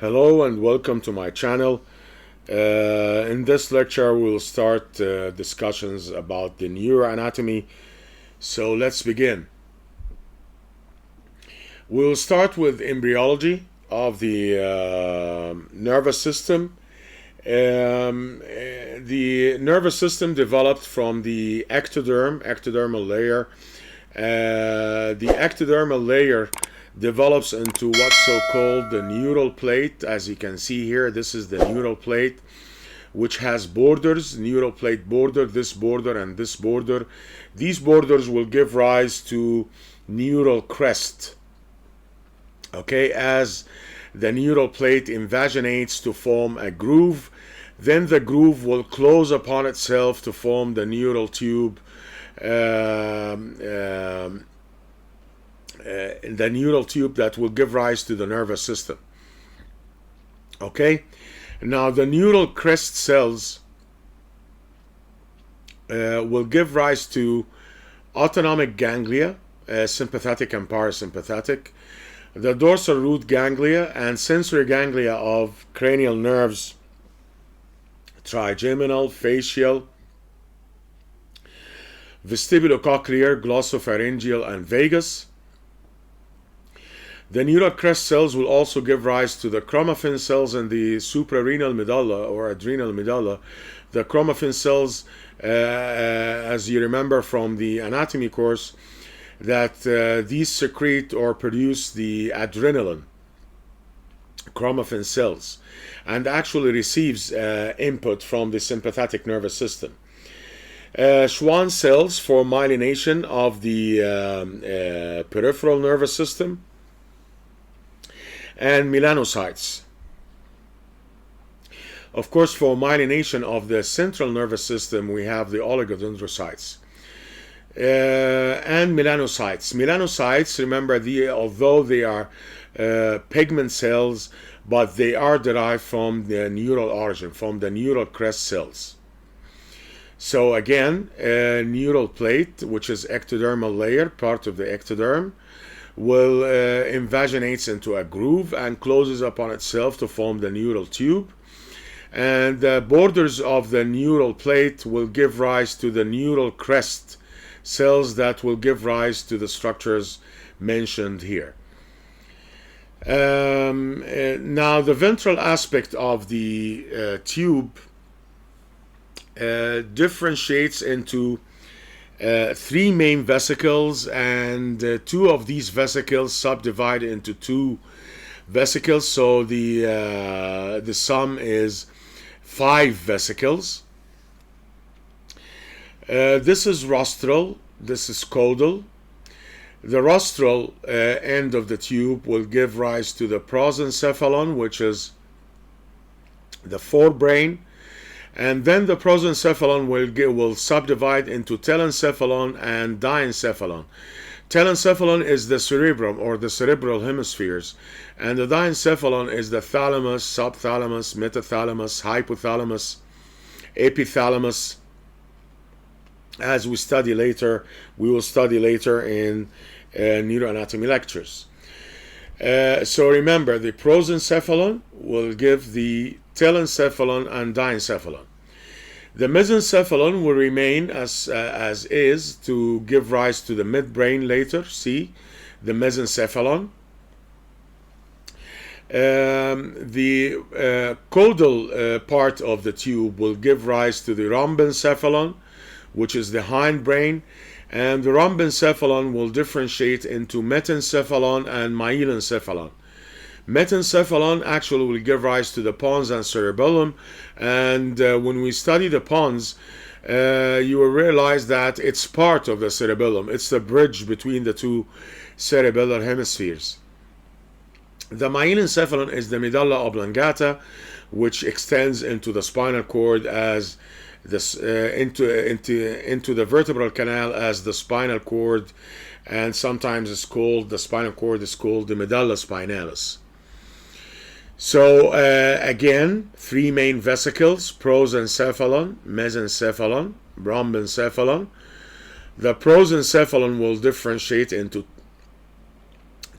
Hello and welcome to my channel. In this lecture we'll start discussions about the neuroanatomy. So let's begin. We'll start with embryology of the nervous system. The nervous system developed from the ectodermal layer. The ectodermal layer develops into what's so-called the neural plate. As you can see here, this is the neural plate, which has borders, neural plate border, this border and this border. These borders will give rise to neural crest. Okay, as the neural plate invaginates to form a groove, then the groove will close upon itself to form the neural tube. The neural tube that will give rise to the nervous system. Okay, now the neural crest cells will give rise to autonomic ganglia, sympathetic and parasympathetic, the dorsal root ganglia and sensory ganglia of cranial nerves, trigeminal, facial, vestibulocochlear, glossopharyngeal, and vagus. The neural crest cells will also give rise to the chromaffin cells in the suprarenal medulla or adrenal medulla. The chromaffin cells, as you remember from the anatomy course, that these secrete or produce the adrenaline, chromaffin cells, and actually receives input from the sympathetic nervous system. Schwann cells for myelination of the peripheral nervous system, and melanocytes. Of course, for myelination of the central nervous system, we have the oligodendrocytes and melanocytes. Melanocytes, remember, although they are pigment cells, but they are derived from the neural origin, from the neural crest cells. So again, a neural plate, which is ectodermal layer, part of the ectoderm, will invaginates into a groove and closes upon itself to form the neural tube. And the borders of the neural plate will give rise to the neural crest cells that will give rise to the structures mentioned here. Now, the ventral aspect of the tube differentiates into three main vesicles, and two of these vesicles subdivide into two vesicles, so the sum is 5 vesicles. This is rostral, this is caudal. The rostral end of the tube will give rise to the prosencephalon, which is the forebrain. And then the prosencephalon will subdivide into telencephalon and diencephalon. Telencephalon is the cerebrum or the cerebral hemispheres, and the diencephalon is the thalamus, subthalamus, metathalamus, hypothalamus, epithalamus. As we will study later in neuroanatomy lectures. So remember, the prosencephalon will give the telencephalon and diencephalon. The mesencephalon will remain as is to give rise to the midbrain later. See, the mesencephalon. The caudal part of the tube will give rise to the rhombencephalon, which is the hindbrain, and the rhombencephalon will differentiate into metencephalon and myelencephalon. Metencephalon actually will give rise to the pons and cerebellum, and when we study the pons, you will realize that it's part of the cerebellum. It's the bridge between the two cerebellar hemispheres. The myelencephalon is the medulla oblongata, which extends into the spinal cord as this into the vertebral canal as the spinal cord, and sometimes it's called, the spinal cord is called the medulla spinalis. So again, three main vesicles: prosencephalon, mesencephalon, rhombencephalon. The prosencephalon will differentiate into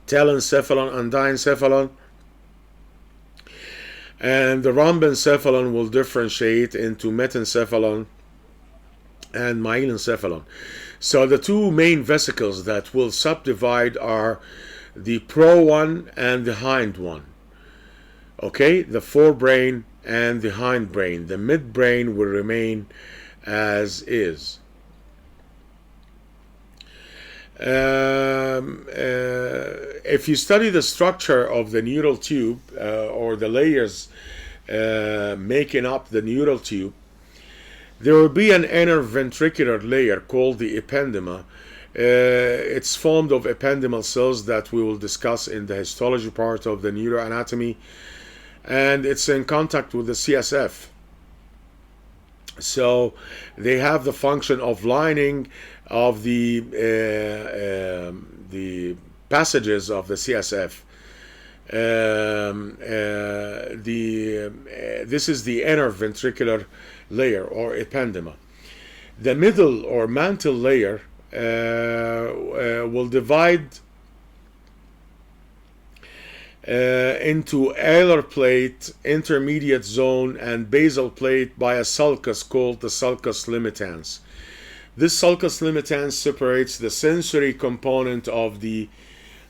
telencephalon and diencephalon. And the rhombencephalon will differentiate into metencephalon and myelencephalon. So the two main vesicles that will subdivide are the pro one and the hind one. Okay, the forebrain and the hindbrain. The midbrain will remain as is. If you study the structure of the neural tube or the layers making up the neural tube, there will be an inner ventricular layer called the ependyma. It's formed of ependymal cells that we will discuss in the histology part of the neuroanatomy, and it's in contact with the CSF. So they have the function of lining of the passages of the CSF. This is the inner ventricular layer or ependyma. The middle or mantle layer will divide into alar plate, intermediate zone, and basal plate by a sulcus called the sulcus limitans. This sulcus limitans separates the sensory component of the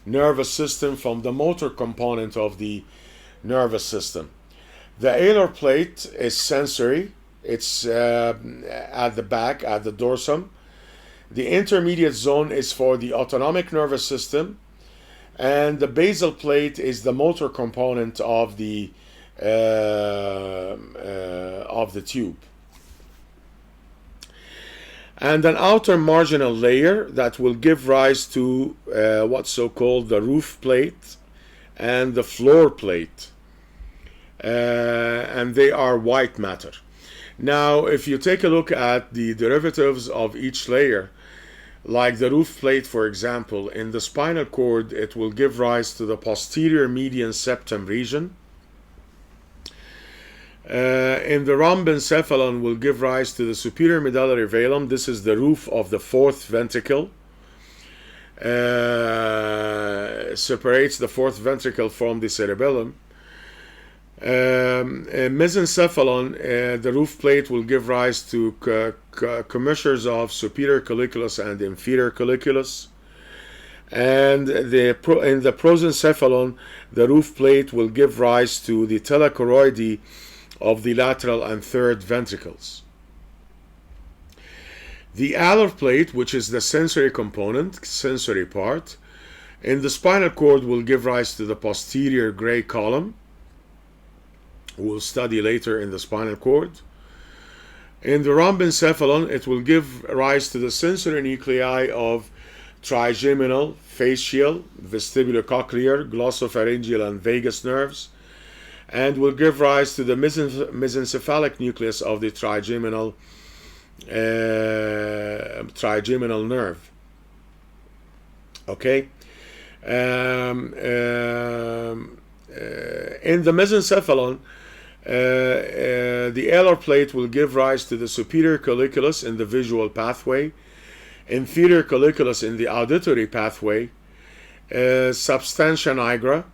nervous system from the motor component of the nervous system. The alar plate is sensory. It's at the back, at the dorsum. The intermediate zone is for the autonomic nervous system, and the basal plate is the motor component of the tube. And an outer marginal layer that will give rise to what's so-called the roof plate and the floor plate, and they are white matter. Now, if you take a look at the derivatives of each layer, like the roof plate, for example, in the spinal cord, it will give rise to the posterior median septum region. In the rhombencephalon will give rise to the superior medullary velum. This is the roof of the fourth ventricle. Separates the fourth ventricle from the cerebellum. Mesencephalon, the roof plate will give rise to commissures of superior colliculus and inferior colliculus. And in the prosencephalon, the roof plate will give rise to the telechoroidy of the lateral and third ventricles. The alar plate, which is the sensory component, sensory part, in the spinal cord will give rise to the posterior gray column. We'll study later in the spinal cord. In the rhombencephalon, it will give rise to the sensory nuclei of trigeminal, facial, vestibulocochlear, glossopharyngeal, and vagus nerves, and will give rise to the mesencephalic nucleus of the trigeminal nerve. Okay. In the mesencephalon, the alar plate will give rise to the superior colliculus in the visual pathway, inferior colliculus in the auditory pathway, substantia nigra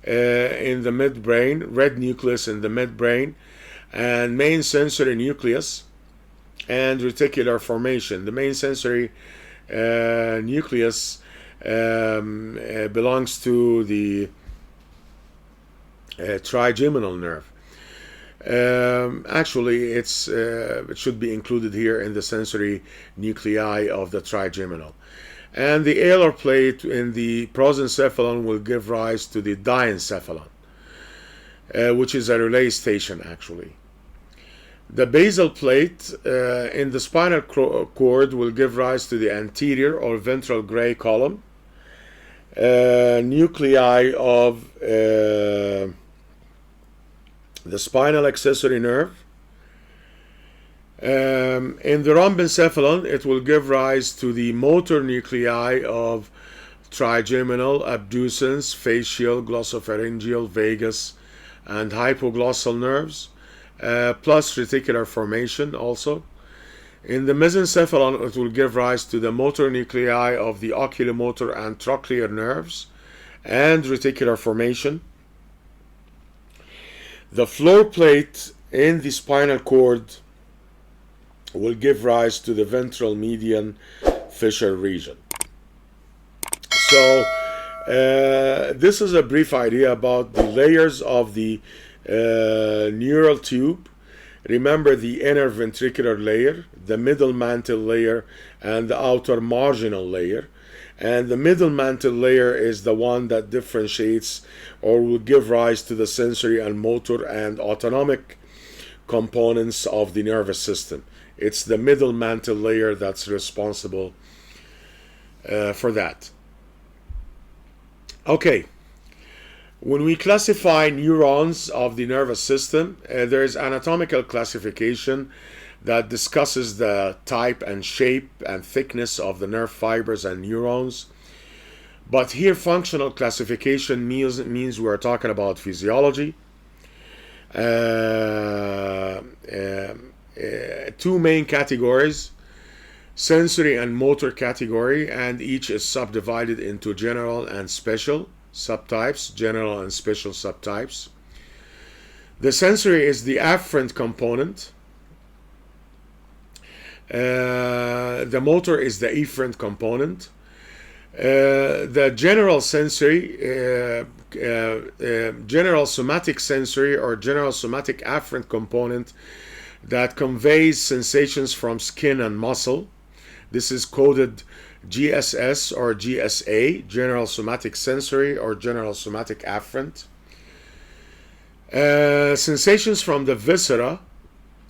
in the midbrain, red nucleus in the midbrain, and main sensory nucleus and reticular formation. The main sensory nucleus belongs to the trigeminal nerve. Actually, it should be included here in the sensory nuclei of the trigeminal. And the alar plate in the prosencephalon will give rise to the diencephalon, which is a relay station actually. The basal plate in the spinal cord will give rise to the anterior or ventral gray column, nuclei of the spinal accessory nerve. In the rhombencephalon, it will give rise to the motor nuclei of trigeminal, abducens, facial, glossopharyngeal, vagus, and hypoglossal nerves, plus reticular formation also. In the mesencephalon, it will give rise to the motor nuclei of the oculomotor and trochlear nerves and reticular formation. The floor plate in the spinal cord will give rise to the ventral median fissure region. So this is a brief idea about the layers of the neural tube. Remember the inner ventricular layer, the middle mantle layer, and the outer marginal layer. And the middle mantle layer is the one that differentiates or will give rise to the sensory and motor and autonomic components of the nervous system. It's the middle mantle layer that's responsible for that. Okay, when we classify neurons of the nervous system, there is anatomical classification that discusses the type and shape and thickness of the nerve fibers and neurons. But here functional classification means we're talking about physiology. Two main categories, sensory and motor category, and each is subdivided into general and special subtypes, general and special subtypes. The sensory is the afferent component. The motor is the efferent component. The general sensory, general somatic sensory or general somatic afferent component that conveys sensations from skin and muscle. This is coded GSS or GSA, general somatic sensory or general somatic afferent. Sensations from the viscera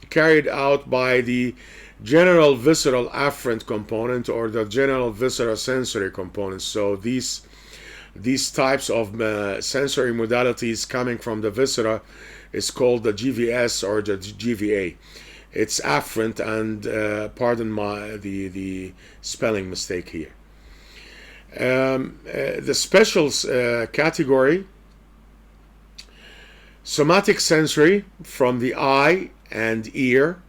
carried out by the general visceral afferent component or the general visceral sensory component. So these types of sensory modalities coming from the viscera is called the GVS or the GVA. It's afferent, and pardon the spelling mistake here. The special category, somatic sensory from the eye and ear.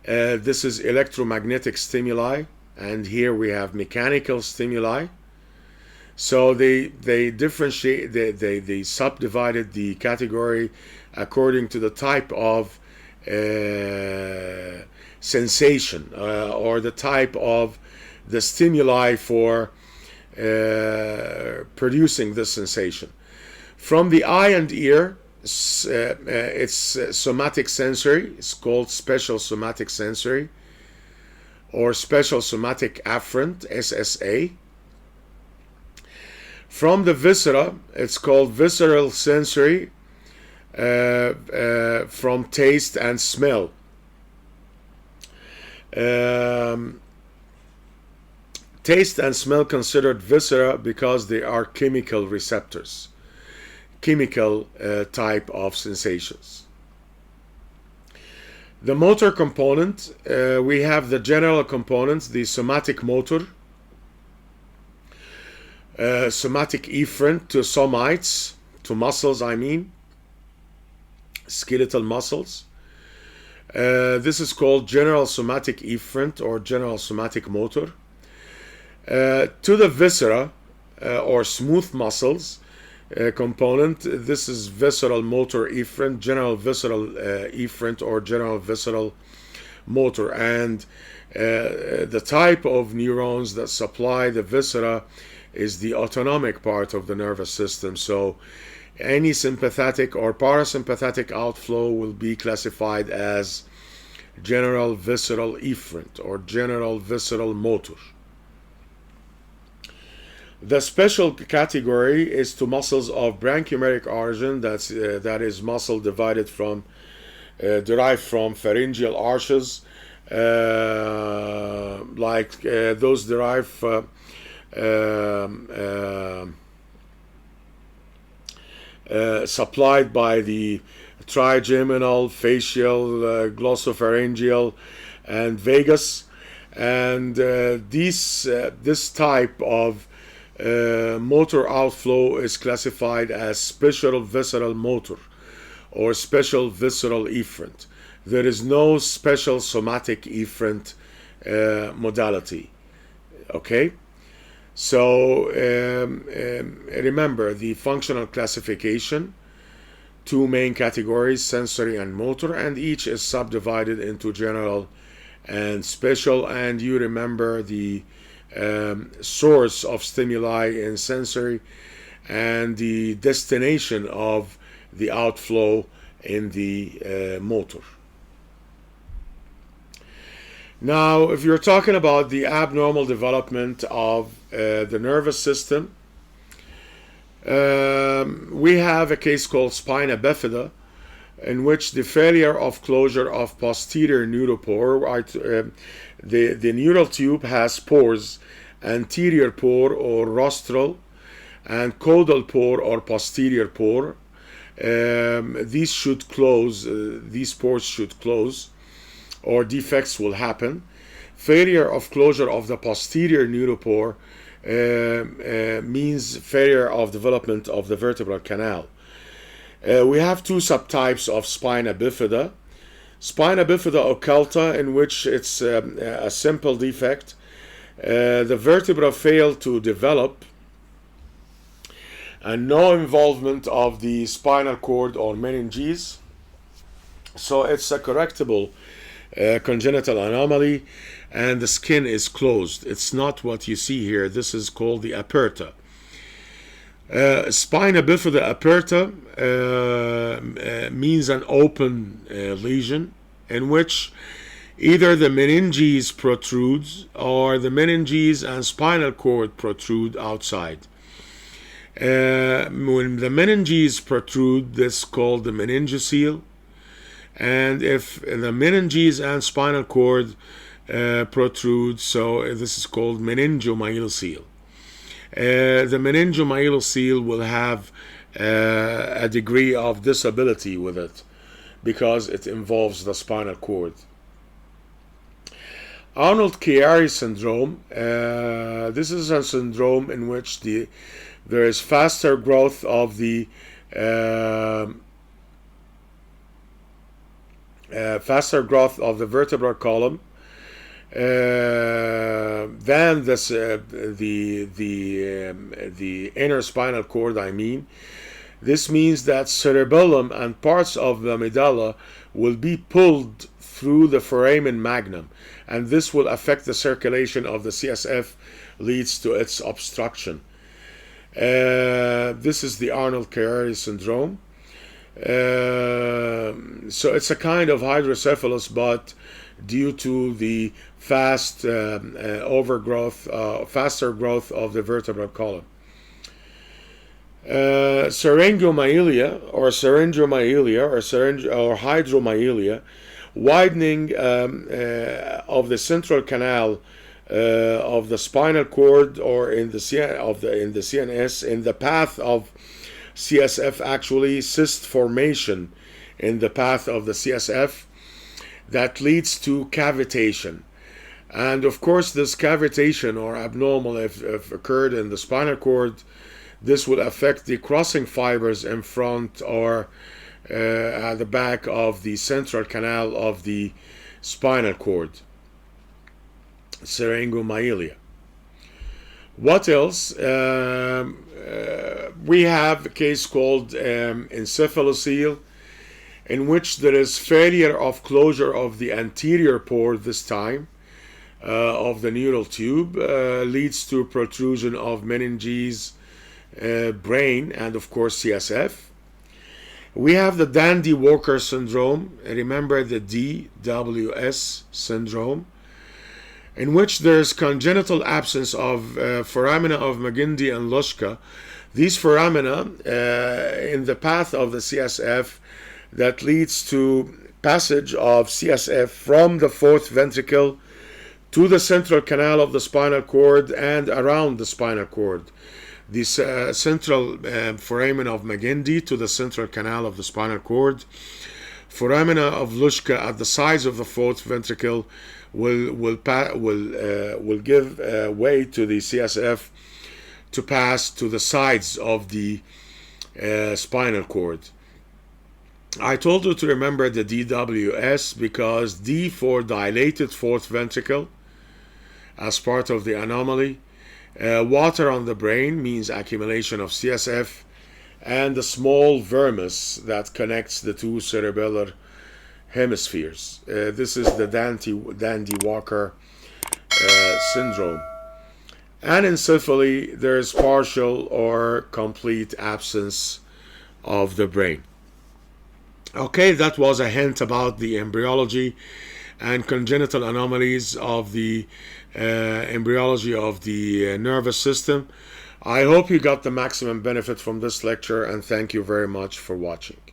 This is electromagnetic stimuli, and here we have mechanical stimuli. So they differentiate, they subdivided the category according to the type of sensation or the type of the stimuli for producing this sensation. From the eye and ear, it's somatic sensory. It's called special somatic sensory or special somatic afferent, SSA. From the viscera, it's called visceral sensory from taste and smell. Taste and smell considered viscera because they are chemical receptors, chemical type of sensations. The motor component, we have the general components, the somatic motor, somatic efferent to somites, to muscles I mean, skeletal muscles. This is called general somatic efferent or general somatic motor. To the viscera or smooth muscles component, this is visceral motor efferent, general visceral efferent or general visceral motor. And the type of neurons that supply the viscera is the autonomic part of the nervous system. So any sympathetic or parasympathetic outflow will be classified as general visceral efferent or general visceral motor. The special category is to muscles of branchiomeric origin. That is muscle derived from pharyngeal arches, like those derived supplied by the trigeminal, facial, glossopharyngeal, and vagus. And this type of motor outflow is classified as special visceral motor or special visceral efferent. There is no special somatic efferent modality. Okay? So remember the functional classification. two main categories, sensory and motor, and each is subdivided into general and special. And you remember the source of stimuli in sensory and the destination of the outflow in the motor. Now, if you're talking about the abnormal development of the nervous system, we have a case called spina bifida, in which the failure of closure of posterior neuropore, the neural tube has pores, anterior pore or rostral, and caudal pore or posterior pore. These should close, these pores should close, or defects will happen. Failure of closure of the posterior neuropore means failure of development of the vertebral canal. We have two subtypes of spina bifida. Spina bifida occulta, in which it's a simple defect. The vertebra fail to develop, and no involvement of the spinal cord or meninges. So it's a correctable congenital anomaly, and the skin is closed. It's not what you see here. This is called the aperta. Spina bifida aperta means an open lesion in which either the meninges protrudes or the meninges and spinal cord protrude outside. When the meninges protrude, this is called the meningocele. And if the meninges and spinal cord protrude, so this is called meningomyelocele. The meningomyelocele will have a degree of disability with it because it involves the spinal cord. Arnold-Chiari syndrome. This is a syndrome in which there is faster growth of the vertebral column than this, the inner spinal cord, I mean. This means that cerebellum and parts of the medulla will be pulled through the foramen magnum, and this will affect the circulation of the CSF, leads to its obstruction. This is the Arnold-Chiari syndrome. So it's a kind of hydrocephalus, but due to the faster growth of the vertebral column. Syringomyelia or hydromyelia, widening of the central canal of the spinal cord or in the CNS, in the path of CSF, actually cyst formation in the path of the CSF that leads to cavitation. And of course, this cavitation or abnormal, if occurred in the spinal cord, this will affect the crossing fibers in front or at the back of the central canal of the spinal cord. Syringomyelia. What else? We have a case called encephalocele, in which there is failure of closure of the anterior pore this time of the neural tube, leads to protrusion of meninges, brain, and of course CSF. We have the Dandy-Walker syndrome. Remember the DWS syndrome, in which there is congenital absence of foramina of Magendie and Luschka. These foramina in the path of the CSF that leads to passage of CSF from the fourth ventricle to the central canal of the spinal cord and around the spinal cord. The central foramen of Magendie to the central canal of the spinal cord. Foramina of Luschka at the sides of the fourth ventricle will give way to the CSF to pass to the sides of the spinal cord. I told you to remember the DWS because D for dilated fourth ventricle as part of the anomaly. Water on the brain means accumulation of CSF, and the small vermis that connects the two cerebellar hemispheres. This is the Dandy-Walker syndrome. Anencephaly, there is partial or complete absence of the brain. Okay, that was a hint about the embryology and congenital anomalies of the embryology of the nervous system. I hope you got the maximum benefit from this lecture, and thank you very much for watching.